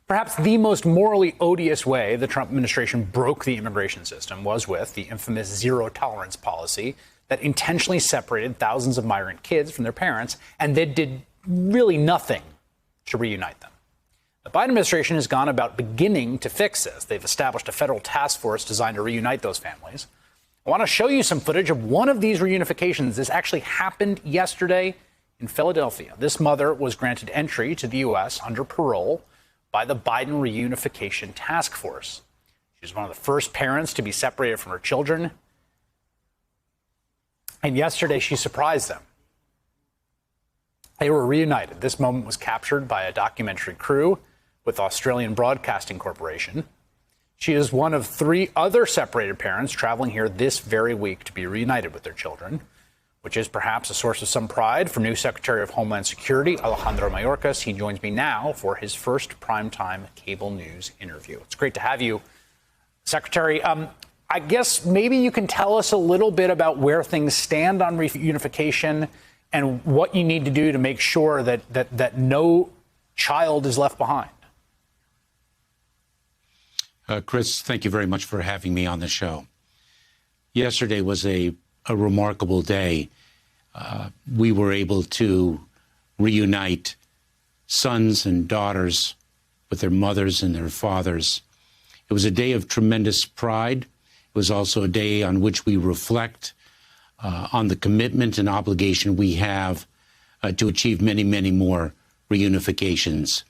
Perhaps the most morally odious way the Trump administration broke the immigration system was with the infamous zero tolerance policy that intentionally separated thousands of migrant kids from their parents and then did really nothing to reunite them. The Biden administration has gone about beginning to fix this. They've established a federal task force designed to reunite those families. I want to show you some footage of one of these reunifications. This actually happened yesterday in Philadelphia. This mother was granted entry to the U.S. under parole by the Biden Reunification Task Force. She was one of the first parents to be separated from her children. And yesterday, she surprised them. They were reunited. This moment was captured by a documentary crew with Australian Broadcasting Corporation. She is one of 3 other separated parents traveling here this very week to be reunited with their children, which is perhaps a source of some pride for new Secretary of Homeland Security, Alejandro Mayorkas. He joins me now for his first primetime cable news interview. It's great to have you, Secretary. I guess maybe you can tell us a little bit about where things stand on reunification and what you need to do to make sure that no child is left behind. Chris, thank you very much for having me on the show. Yesterday was a remarkable day. We were able to reunite sons and daughters with their mothers and their fathers. It was a day of tremendous pride. It was also a day on which we reflect on the commitment and obligation we have to achieve many, many more reunifications.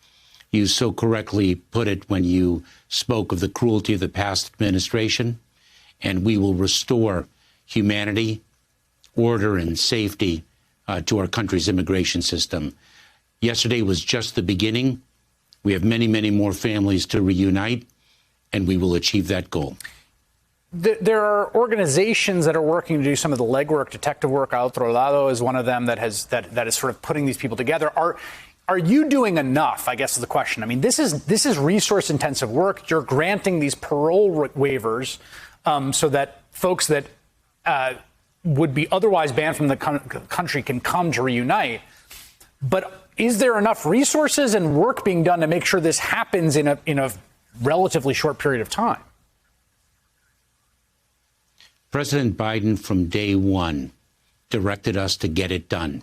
You so correctly put it when you spoke of the cruelty of the past administration, and we will restore humanity, order, and safety to our country's immigration system. Yesterday was just the beginning. We have many, many more families to reunite, and we will achieve that goal. There are organizations that are working to do some of the legwork, detective work. Al Otro Lado is one of them that is sort of putting these people together. Are you doing enough, I guess is the question. I mean, this is resource-intensive work. You're granting these parole waivers so that folks that would be otherwise banned from the country can come to reunite. But is there enough resources and work being done to make sure this happens in a relatively short period of time? President Biden, from day one, directed us to get it done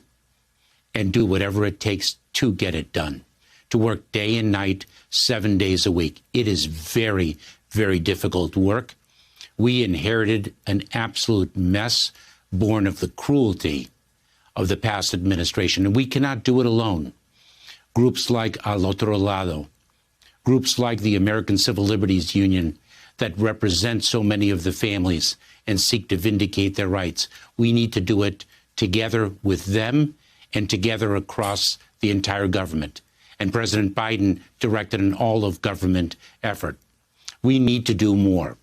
and do whatever it takes to get it done, to work day and night, 7 days a week. It is very, very difficult work. We inherited an absolute mess born of the cruelty of the past administration, and we cannot do it alone. Groups like Al Otro Lado, groups like the American Civil Liberties Union that represent so many of the families and seek to vindicate their rights. We need to do it together with them and together across the entire government. And President Biden directed an all-of-government effort. We need to do more.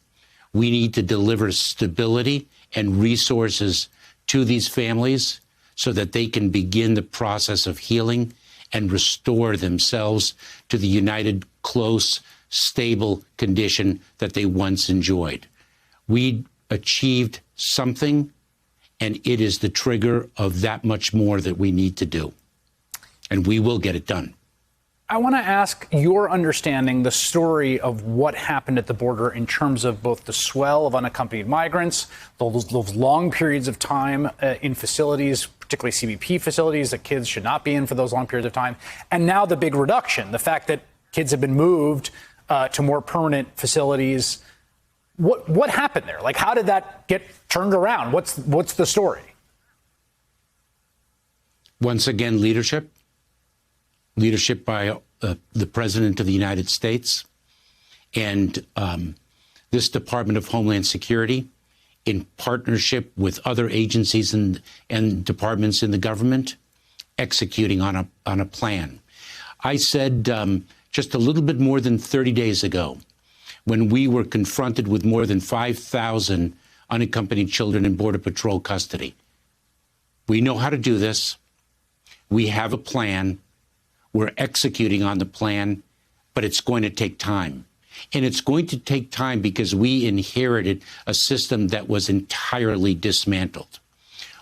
We need to deliver stability and resources to these families so that they can begin the process of healing and restore themselves to the united, close, stable condition that they once enjoyed. We achieved something, and it is the trigger of that much more that we need to do. And we will get it done. I want to ask your understanding, the story of what happened at the border in terms of both the swell of unaccompanied migrants, those long periods of time in facilities, particularly CBP facilities that kids should not be in for those long periods of time, and now the big reduction, the fact that kids have been moved to more permanent facilities. What happened there? Like, how did that get turned around? What's the story? Once again, leadership by the President of the United States and this Department of Homeland Security, in partnership with other agencies and departments in the government, executing on a plan. I said just a little bit more than 30 days ago, when we were confronted with more than 5,000 unaccompanied children in Border Patrol custody. We know how to do this. We have a plan. We're executing on the plan, but it's going to take time. And it's going to take time because we inherited a system that was entirely dismantled.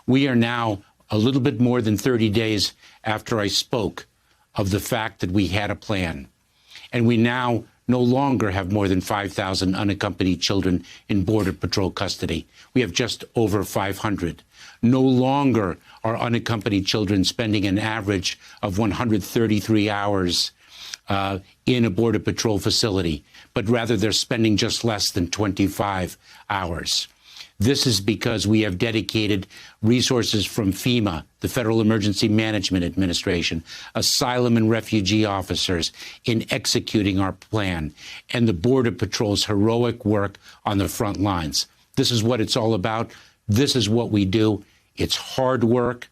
We are now a little bit more than 30 days after I spoke of the fact that we had a plan. And we now no longer have more than 5,000 unaccompanied children in Border Patrol custody. We have just over 500. No longer are unaccompanied children spending an average of 133 hours in a Border Patrol facility, but rather they're spending just less than 25 hours. This is because we have dedicated resources from FEMA, the Federal Emergency Management Administration, asylum and refugee officers in executing our plan, and the Border Patrol's heroic work on the front lines. This is what it's all about. This is what we do. It's hard work.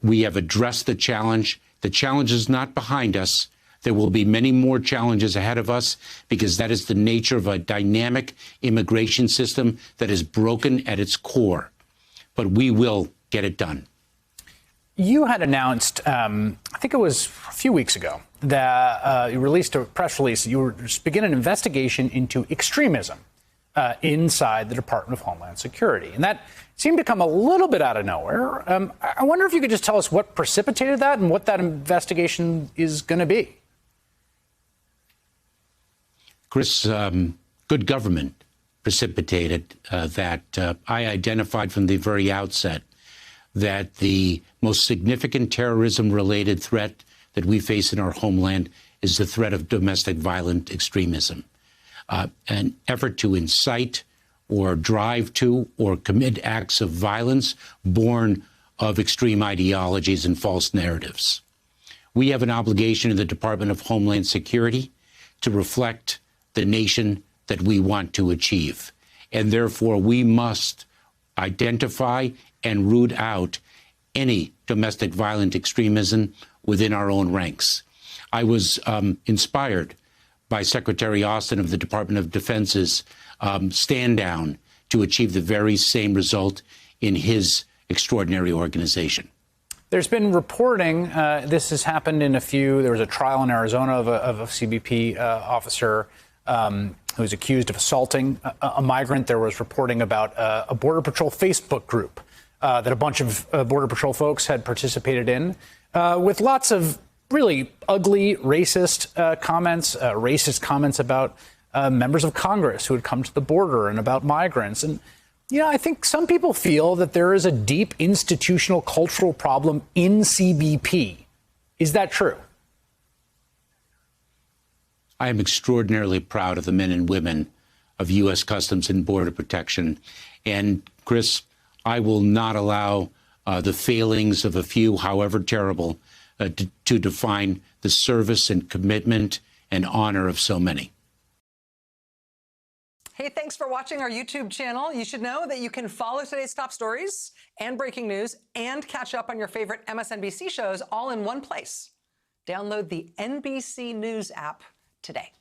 We have addressed the challenge. The challenge is not behind us. There will be many more challenges ahead of us because that is the nature of a dynamic immigration system that is broken at its core. But we will get it done. You had announced, I think it was a few weeks ago, that you released a press release that you were begin an investigation into extremism inside the Department of Homeland Security. And that seemed to come a little bit out of nowhere. I wonder if you could just tell us what precipitated that and what that investigation is going to be. Chris, good government precipitated that. I identified from the very outset that the most significant terrorism-related threat that we face in our homeland is the threat of domestic violent extremism. An effort to incite or drive to or commit acts of violence born of extreme ideologies and false narratives. We have an obligation in the Department of Homeland Security to reflect the nation that we want to achieve. And therefore, we must identify and root out any domestic violent extremism within our own ranks. I was inspired by Secretary Austin of the Department of Defense's stand down to achieve the very same result in his extraordinary organization. There's been reporting, this has happened in there was a trial in Arizona of a CBP officer who was accused of assaulting a migrant. There was reporting about a Border Patrol Facebook group that a bunch of Border Patrol folks had participated in with lots of really ugly, racist comments about members of Congress who had come to the border and about migrants. And, you know, I think some people feel that there is a deep institutional cultural problem in CBP. Is that true? I am extraordinarily proud of the men and women of U.S. Customs and Border Protection. And, Chris, I will not allow the failings of a few, however terrible, to define the service and commitment and honor of so many. Hey, thanks for watching our YouTube channel. You should know that you can follow today's top stories and breaking news and catch up on your favorite MSNBC shows all in one place. Download the NBC News app today.